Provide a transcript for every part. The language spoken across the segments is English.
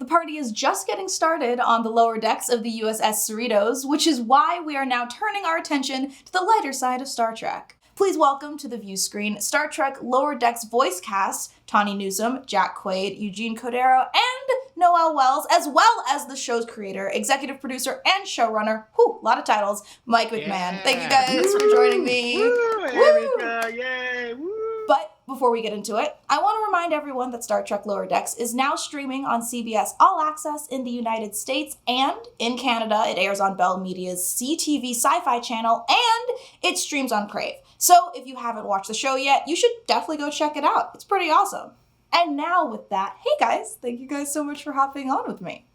The party is just getting started on the lower decks of the USS Cerritos, which is why we are now turning our attention to the lighter side of Star Trek. Please welcome to the view screen Star Trek Lower Decks voice cast, Tawny Newsome, Jack Quaid, Eugene Cordero, and Noël Wells, as well as the show's creator, executive producer, and showrunner, a lot of titles, Mike McMahan. Yeah. Thank you guys for joining me. Woo! Erica, yay! Woo! But before we get into it, I want to remind everyone that Star Trek Lower Decks is now streaming on CBS All Access in the United States, and in Canada it airs on Bell Media's CTV Sci-Fi channel, and it streams on Crave. So if you haven't watched the show yet, you should definitely go check it out. It's pretty awesome. And now with that, hey guys, thank you guys so much for hopping on with me.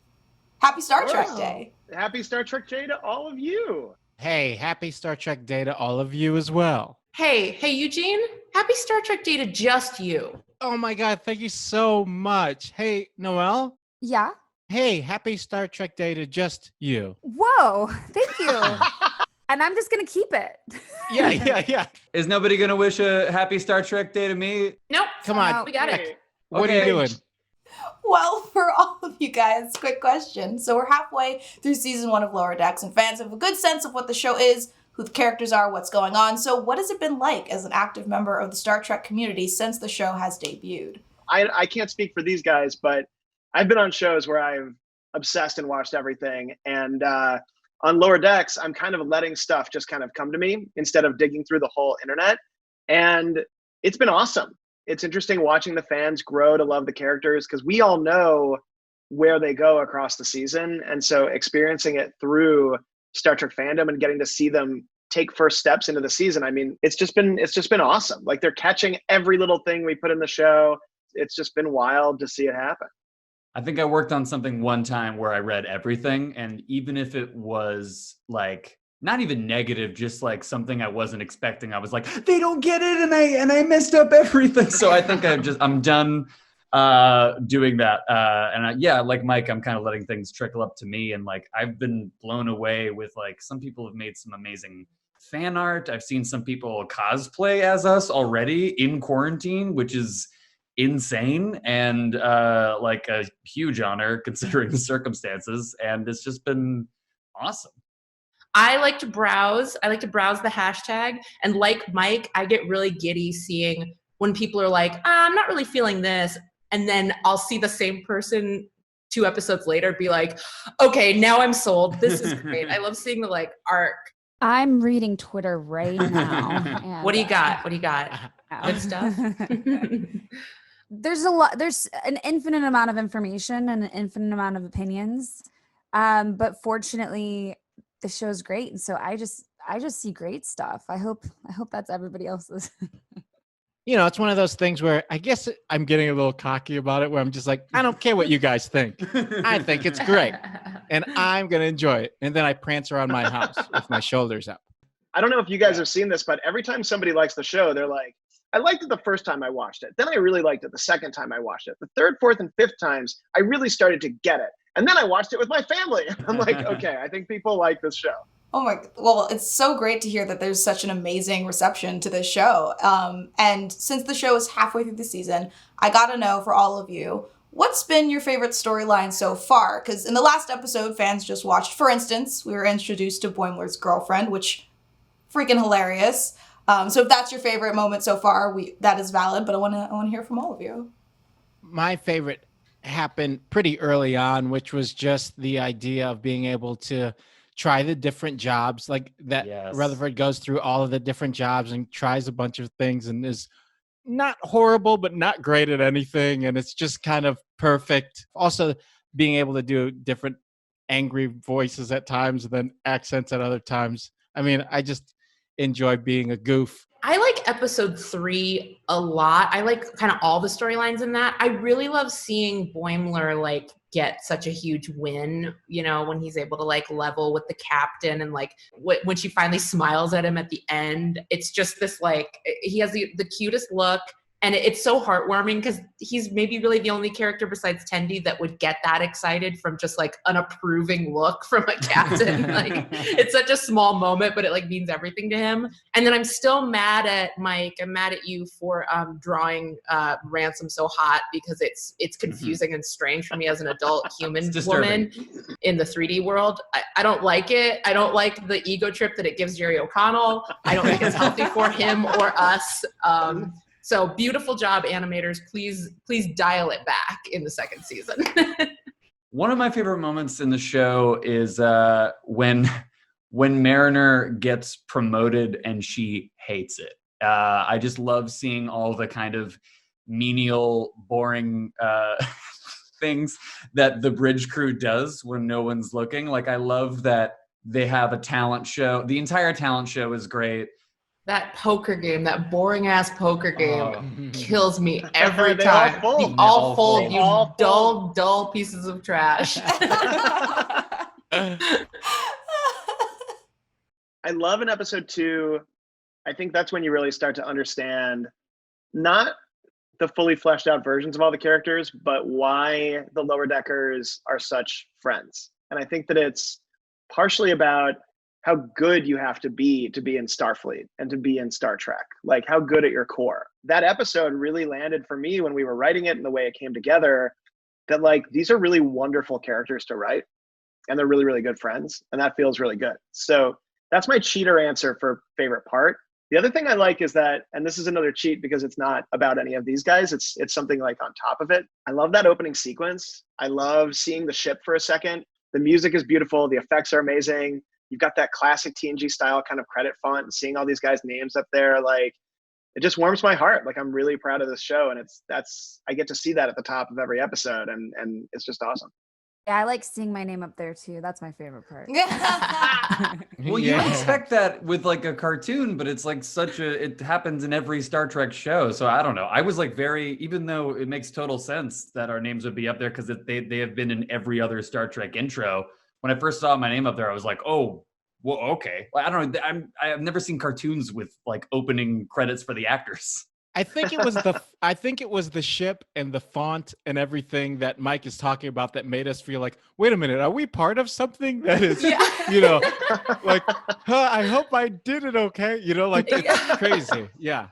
Happy Star Trek Day. Happy Star Trek Day to all of you. Hey, happy Star Trek Day to all of you as well. Hey, Eugene, happy Star Trek Day to just you. Oh my God, thank you so much. Hey, Noël? Yeah? Hey, happy Star Trek Day to just you. Whoa, thank you. And I'm just going to keep it. Yeah. Is nobody going to wish a happy Star Trek Day to me? Nope. Come on. We got it. What are you doing? Well, for all of you guys, quick question. So we're halfway through season 1 of Lower Decks, and fans have a good sense of what the show is, who the characters are, what's going on. So what has it been like as an active member of the Star Trek community since the show has debuted? I can't speak for these guys, but I've been on shows where I've obsessed and watched everything. And on Lower Decks, I'm kind of letting stuff just kind of come to me instead of digging through the whole internet. And it's been awesome. It's interesting watching the fans grow to love the characters because we all know where they go across the season. And so experiencing it through Star Trek fandom and getting to see them take first steps into the season, I mean, it's just been awesome. Like, they're catching every little thing we put in the show. It's just been wild to see it happen. I think I worked on something one time where I read everything, and even if it was like not even negative, just like something I wasn't expecting, I was like, they don't get it, and I messed up everything. So I think I'm done doing that. Like Mike, I'm kind of letting things trickle up to me, and like I've been blown away with like some people have made some amazing fan art. I've seen some people cosplay as us already in quarantine, which is insane and like a huge honor considering the circumstances, and it's just been awesome. I like to browse the hashtag, and like Mike, I get really giddy seeing when people are like, I'm not really feeling this, and then I'll see the same person 2 episodes later be like, okay, now I'm sold. This is great. I love seeing the like arc. I'm reading Twitter right now. And, What do you got? Good stuff. There's an infinite amount of information and an infinite amount of opinions. But fortunately the show's great. And so I just see great stuff. I hope that's everybody else's. It's one of those things where I guess I'm getting a little cocky about it, where I'm just like, I don't care what you guys think. I think it's great. And I'm going to enjoy it. And then I prance around my house with my shoulders up. I don't know if you guys have seen this, but every time somebody likes the show, they're like, I liked it the first time I watched it. Then I really liked it the second time I watched it. The third, fourth, and fifth times, I really started to get it. And then I watched it with my family. I'm like, okay, I think people like this show. Oh my, well, it's so great to hear that there's such an amazing reception to this show. And since the show is halfway through the season, I gotta know for all of you, what's been your favorite storyline so far? Because in the last episode, fans just watched, for instance, we were introduced to Boimler's girlfriend, which freaking hilarious. So if that's your favorite moment so far, that is valid, but I want to hear from all of you. My favorite happened pretty early on, which was just the idea of being able to try the different jobs, like that. Yes. Rutherford goes through all of the different jobs and tries a bunch of things and is not horrible, but not great at anything. And it's just kind of perfect. Also being able to do different angry voices at times and then accents at other times. I mean, I just enjoy being a goof. I like episode 3 a lot. I like kind of all the storylines in that. I really love seeing Boimler like get such a huge win, when he's able to like level with the captain, and like when she finally smiles at him at the end. It's just this like, he has the cutest look. And it's so heartwarming because he's maybe really the only character besides Tendi that would get that excited from just like an approving look from a captain. Like it's such a small moment, but it like means everything to him. And then I'm still mad at Mike. I'm mad at you for drawing Ransom so hot because it's confusing and strange for me as an adult human woman in the 3D world. I don't like it. I don't like the ego trip that it gives Jerry O'Connell. I don't think it's healthy for him or us. So beautiful job, animators. Please dial it back in the second season. One of my favorite moments in the show is when Mariner gets promoted and she hates it. I just love seeing all the kind of menial, boring things that the bridge crew does when no one's looking. Like, I love that they have a talent show. The entire talent show is great. That poker game, that boring ass poker game kills me every They time. all fold. You all fold, They you all fold. dull pieces of trash. I love in episode 2, I think that's when you really start to understand not the fully fleshed out versions of all the characters, but why the Lower Deckers are such friends. And I think that it's partially about how good you have to be in Starfleet and to be in Star Trek, like how good at your core. That episode really landed for me when we were writing it and the way it came together, that like, these are really wonderful characters to write and they're really, really good friends. And that feels really good. So that's my cheater answer for favorite part. The other thing I like is that, and this is another cheat because it's not about any of these guys, it's something like on top of it. I love that opening sequence. I love seeing the ship for a second. The music is beautiful. The effects are amazing. You've got that classic TNG style kind of credit font and seeing all these guys' names up there, like it just warms my heart. Like I'm really proud of this show, and I get to see that at the top of every episode, and it's just awesome. Yeah, I like seeing my name up there too. That's my favorite part. Well, you would expect that with like a cartoon, but it's like it happens in every Star Trek show. So I don't know. I was like even though it makes total sense that our names would be up there because they have been in every other Star Trek intro. When I first saw my name up there, I was like, oh, well, okay. Like, I don't know. I've never seen cartoons with like opening credits for the actors. I think it was the ship and the font and everything that Mike is talking about that made us feel like, wait a minute, are we part of something that is, like, I hope I did it okay. Like it's crazy. Yeah.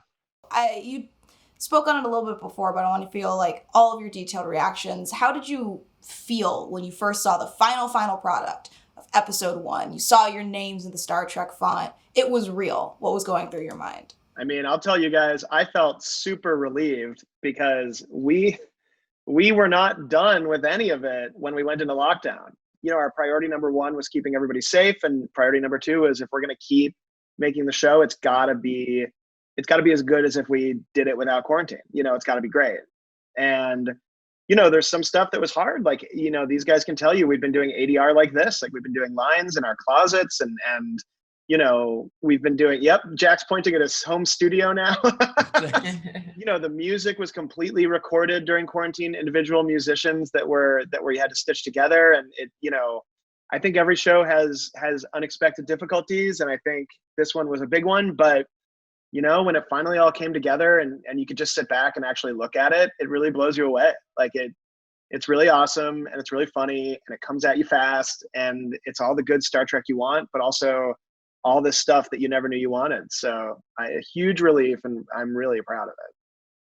You spoke on it a little bit before, but I want to feel like all of your detailed reactions. How did you feel when you first saw the final product of episode 1? You saw your names in the Star Trek font. It was real. What was going through your mind? I mean, I'll tell you guys, I felt super relieved because we were not done with any of it when we went into lockdown. Our priority number 1 was keeping everybody safe, and priority number 2 is if we're going to keep making the show, it's got to be as good as if we did it without quarantine. It's got to be great. And there's some stuff that was hard. Like, these guys can tell you we've been doing ADR like this. Like we've been doing lines in our closets and we've been doing, Jack's pointing at his home studio now. The music was completely recorded during quarantine, individual musicians that you had to stitch together. And it, I think every show has unexpected difficulties. And I think this one was a big one, but when it finally all came together and you could just sit back and actually look at it, it really blows you away. Like it's really awesome and it's really funny and it comes at you fast and it's all the good Star Trek you want, but also all this stuff that you never knew you wanted. So a huge relief, and I'm really proud of it.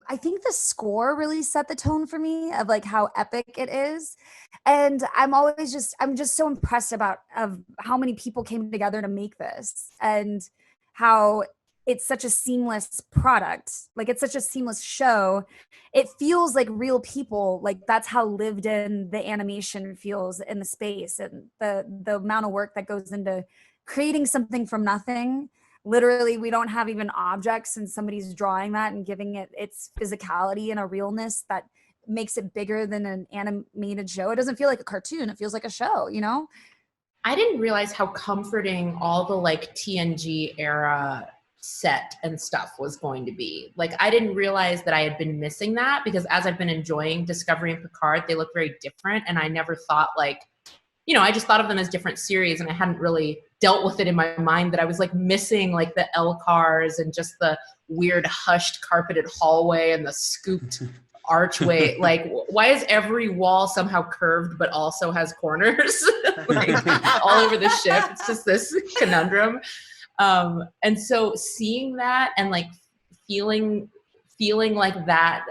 I think the score really set the tone for me of like how epic it is. And I'm just so impressed of how many people came together to make this and how it's such a seamless product. Like it's such a seamless show. It feels like real people. Like that's how lived in the animation feels in the space and the amount of work that goes into creating something from nothing. Literally, we don't have even objects and somebody's drawing that and giving it its physicality and a realness that makes it bigger than an animated show. It doesn't feel like a cartoon. It feels like a show, I didn't realize how comforting all the like TNG era set and stuff was going to be. Like, I didn't realize that I had been missing that because as I've been enjoying Discovery and Picard, they look very different. And I never thought like I just thought of them as different series, and I hadn't really dealt with it in my mind that I was like missing like the L cars and just the weird hushed carpeted hallway and the scooped archway. Like, why is every wall somehow curved but also has corners like, all over the ship? It's just this conundrum. And so seeing that and like feeling like that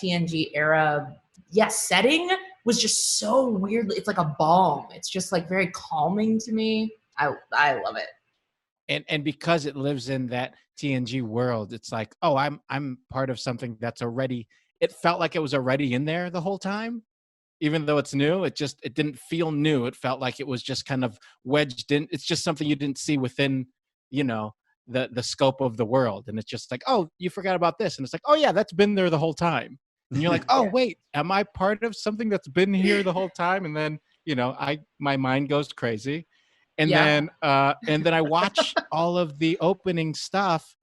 TNG era setting was just so weirdly, it's like a balm. It's just like very calming to me. I love it. And because it lives in that TNG world, it's like, oh, I'm part of something that's already, it felt like it was already in there the whole time. Even though it's new, it didn't feel new. It felt like it was just kind of wedged in. It's just something you didn't see within, the scope of the world. And it's just like, oh, you forgot about this. And it's like, oh yeah, that's been there the whole time. And you're like, oh wait, am I part of something that's been here the whole time? And then, my mind goes crazy. And then I watch all of the opening stuff.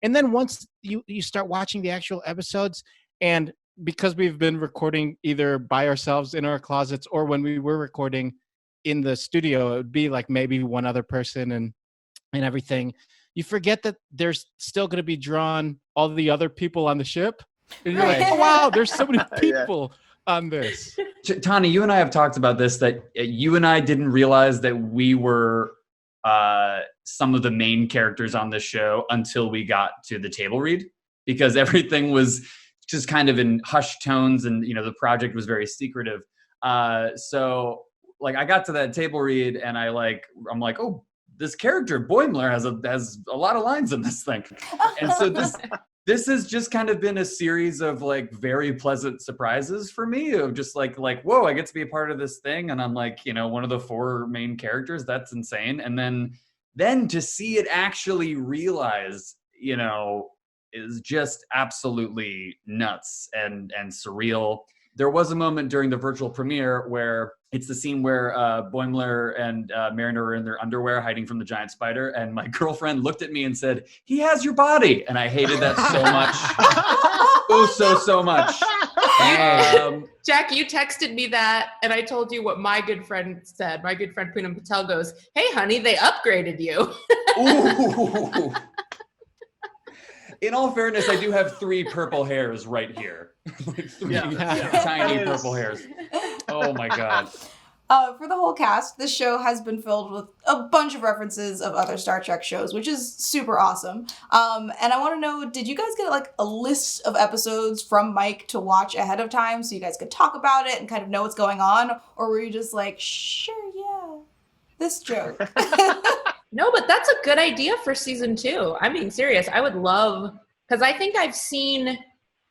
And then once you start watching the actual episodes, and because we've been recording either by ourselves in our closets or when we were recording in the studio, it would be like maybe one other person and everything. You forget that there's still going to be drawn all the other people on the ship. And you're like, oh, wow, there's so many people on this. Tawny, you and I have talked about this, that you and I didn't realize that we were some of the main characters on this show until we got to the table read, because everything was just kind of in hushed tones and, the project was very secretive. So like I got to that table read and I'm like, oh, this character Boimler has a lot of lines in this thing. And so this has just kind of been a series of like very pleasant surprises for me of just like, whoa, I get to be a part of this thing. And I'm like, one of the 4 main characters. That's insane. And then to see it actually realize, is just absolutely nuts and surreal. There was a moment during the virtual premiere where it's the scene where Boimler and Mariner are in their underwear hiding from the giant spider. And my girlfriend looked at me and said, "He has your body." And I hated that so much. so much. Jack, you texted me that, and I told you what my good friend said. My good friend Poonam Patel goes, "Hey, honey, they upgraded you." Ooh. In all fairness, I do have 3 purple hairs right here. Like 3 tiny purple hairs. Oh my God. For the whole cast, this show has been filled with a bunch of references of other Star Trek shows, which is super awesome. And I want to know, did you guys get like a list of episodes from Mike to watch ahead of time so you guys could talk about it and kind of know what's going on? Or were you just like, sure, yeah, this joke? No, but that's a good idea for season 2. I mean, serious. I would love, because I think I've seen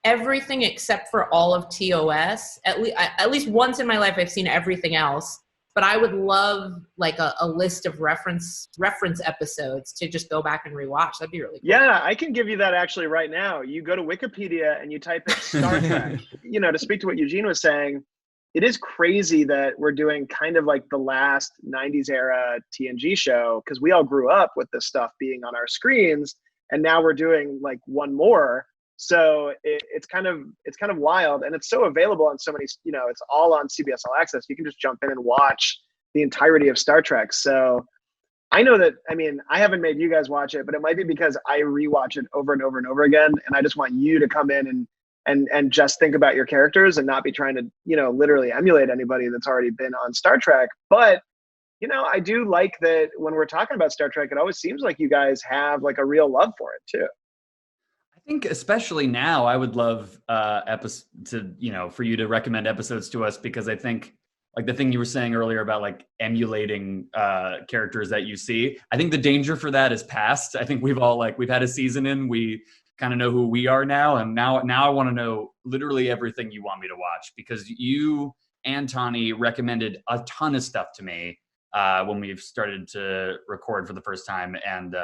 everything except for all of TOS. At least once in my life, I've seen everything else. But I would love like a list of reference episodes to just go back and rewatch. That'd be really cool. Yeah, I can give you that actually right now. You go to Wikipedia and you type in Star Trek. To speak to what Eugene was saying, it is crazy that we're doing kind of like the last 90s era TNG show, because we all grew up with this stuff being on our screens, and now we're doing like one more. So it's kind of wild, and it's so available on so many, it's all on CBS All Access. You can just jump in and watch the entirety of Star Trek. So I know that, I haven't made you guys watch it, but it might be because I rewatch it over and over and over again. And I just want you to come in and just think about your characters and not be trying to, literally emulate anybody that's already been on Star Trek. But, I do like that when we're talking about Star Trek, it always seems like you guys have like a real love for it too. I think especially now, I would love for you to recommend episodes to us, because I think like the thing you were saying earlier about like emulating characters that you see, I think the danger for that is past. I think we've had a season in, we kind of know who we are now. And now I want to know literally everything you want me to watch, because you and Tawny recommended a ton of stuff to me when we've started to record for the first time. And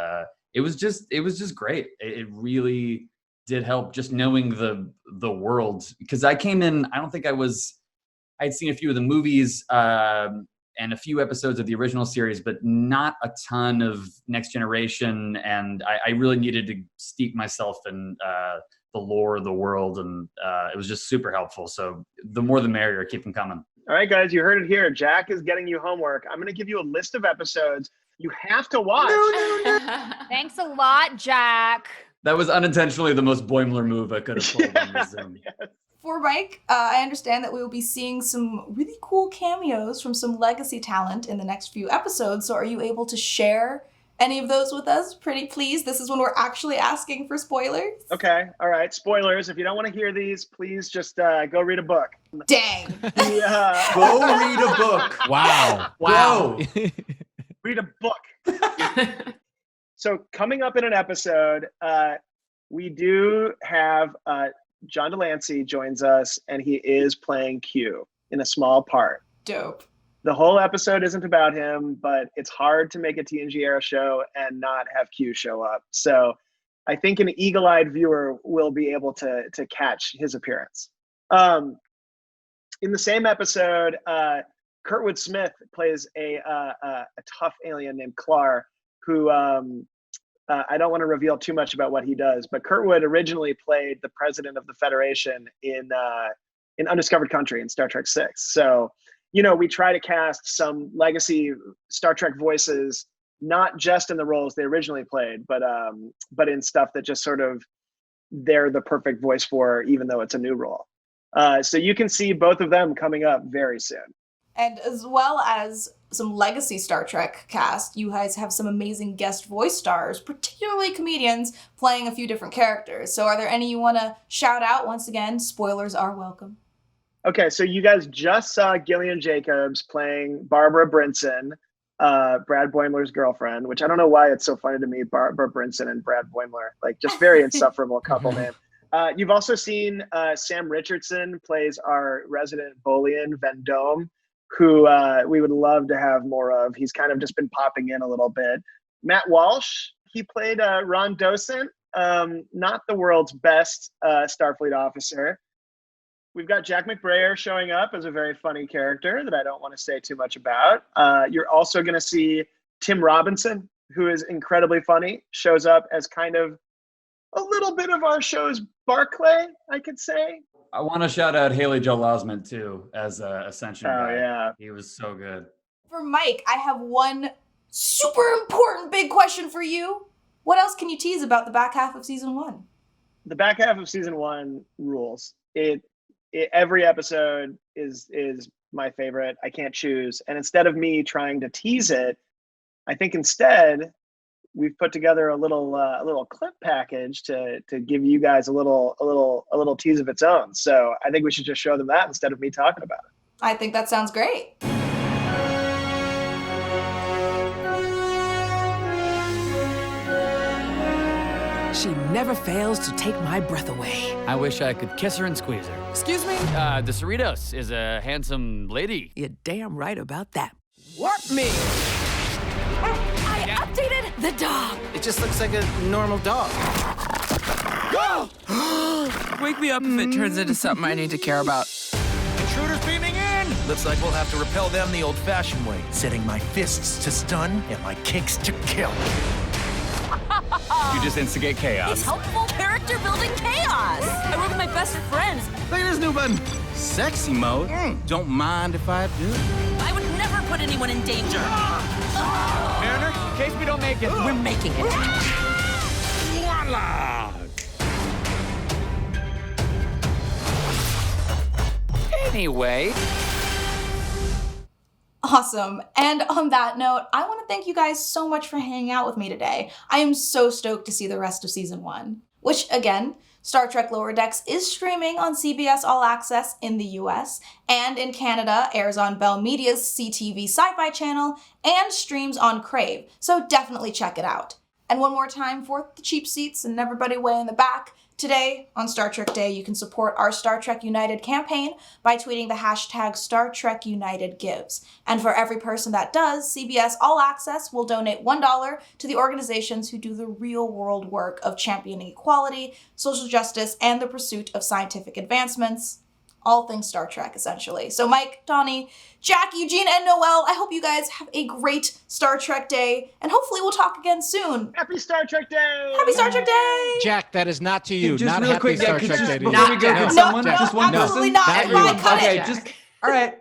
it was just great. It really did help just knowing the world, because I came in, I don't think I'd seen a few of the movies and a few episodes of the original series, but not a ton of Next Generation. And I really needed to steep myself in the lore of the world. And it was just super helpful. So the more the merrier, keep them coming. All right, guys, you heard it here. Jack is getting you homework. I'm going to give you a list of episodes you have to watch. Thanks a lot, Jack. That was unintentionally the most Boimler move I could have pulled on the Zoom. Yes. For Mike, I understand that we will be seeing some really cool cameos from some legacy talent in the next few episodes. So are you able to share any of those with us? Pretty please. This is when we're actually asking for spoilers. Okay. All right. Spoilers. If you don't want to hear these, please just go read a book. Dang. Go read a book. Wow. Wow. Read a book. So coming up in an episode, we do have John Delancey joins us, and he is playing Q in a small part. Dope. The whole episode isn't about him, but it's hard to make a TNG era show and not have Q show up. So I think an eagle-eyed viewer will be able to catch his appearance. In the same episode, Kurtwood Smith plays a tough alien named Klar, who I don't want to reveal too much about what he does, but Kurtwood originally played the president of the Federation in Undiscovered Country in Star Trek VI. So, we try to cast some legacy Star Trek voices, not just in the roles they originally played, but in stuff that just sort of they're the perfect voice for, even though it's a new role. So you can see both of them coming up very soon. And as well as some legacy Star Trek cast, you guys have some amazing guest voice stars, particularly comedians, playing a few different characters. So are there any you want to shout out? Once again, spoilers are welcome. Okay, so you guys just saw Gillian Jacobs playing Barbara Brinson, Brad Boimler's girlfriend, which I don't know why it's so funny to me, Barbara Brinson and Brad Boimler, like just very insufferable couple name. You've also seen Sam Richardson plays our resident Bolian Vendome, who we would love to have more of. He's kind of just been popping in a little bit. Matt Walsh, he played Ron Docent, not the world's best Starfleet officer. We've got Jack McBrayer showing up as a very funny character that I don't want to say too much about. You're also going to see Tim Robinson, who is incredibly funny, shows up as kind of a little bit of our show's Barclay, I could say. I want to shout out Haley Joel Osment too as Ascension guy. Yeah. He was so good. For Mike, I have one super important big question for you. What else can you tease about the back half of season 1? The back half of season 1 rules. Every episode is my favorite. I can't choose. And instead of me trying to tease it, I think instead we've put together a little clip package to give you guys a little tease of its own. So I think we should just show them that instead of me talking about it. I think that sounds great. She never fails to take my breath away. I wish I could kiss her and squeeze her. Excuse me? The Cerritos is a handsome lady. You're damn right about that. Warp me! I updated the dog. It just looks like a normal dog. Go! Wake me up if it turns into something I need to care about. Intruders beaming in! Looks like we'll have to repel them the old-fashioned way, setting my fists to stun and my kicks to kill. You just instigate chaos. It's helpful character-building chaos. I work with my best friends. Look at this new button. Sexy mode. Don't mind if I do. I would never put anyone in danger. Mariner, in case we don't make it. We're making it. Voila! Anyway. Awesome. And on that note, I want to thank you guys so much for hanging out with me today. I am so stoked to see the rest of season 1, which again, Star Trek Lower Decks is streaming on CBS All Access in the US, and in Canada airs on Bell Media's CTV Sci-Fi channel and streams on Crave, so definitely check it out. And one more time for the cheap seats and everybody way in the back, today, on Star Trek Day, you can support our Star Trek United campaign by tweeting the hashtag #StarTrekUnitedGives. And for every person that does, CBS All Access will donate $1 to the organizations who do the real-world work of championing equality, social justice, and the pursuit of scientific advancements. All things Star Trek, essentially. So Mike, Tawny, Jack, Eugene, and Noel, I hope you guys have a great Star Trek Day, and hopefully we'll talk again soon. Happy Star Trek Day! Happy Star Trek Day! Jack, that is not to you. Just not really happy quick, Star could Trek just Day to before you. we go, No, could someone no, just one absolutely person? not. Not Everybody you. cut Okay, it. just all right.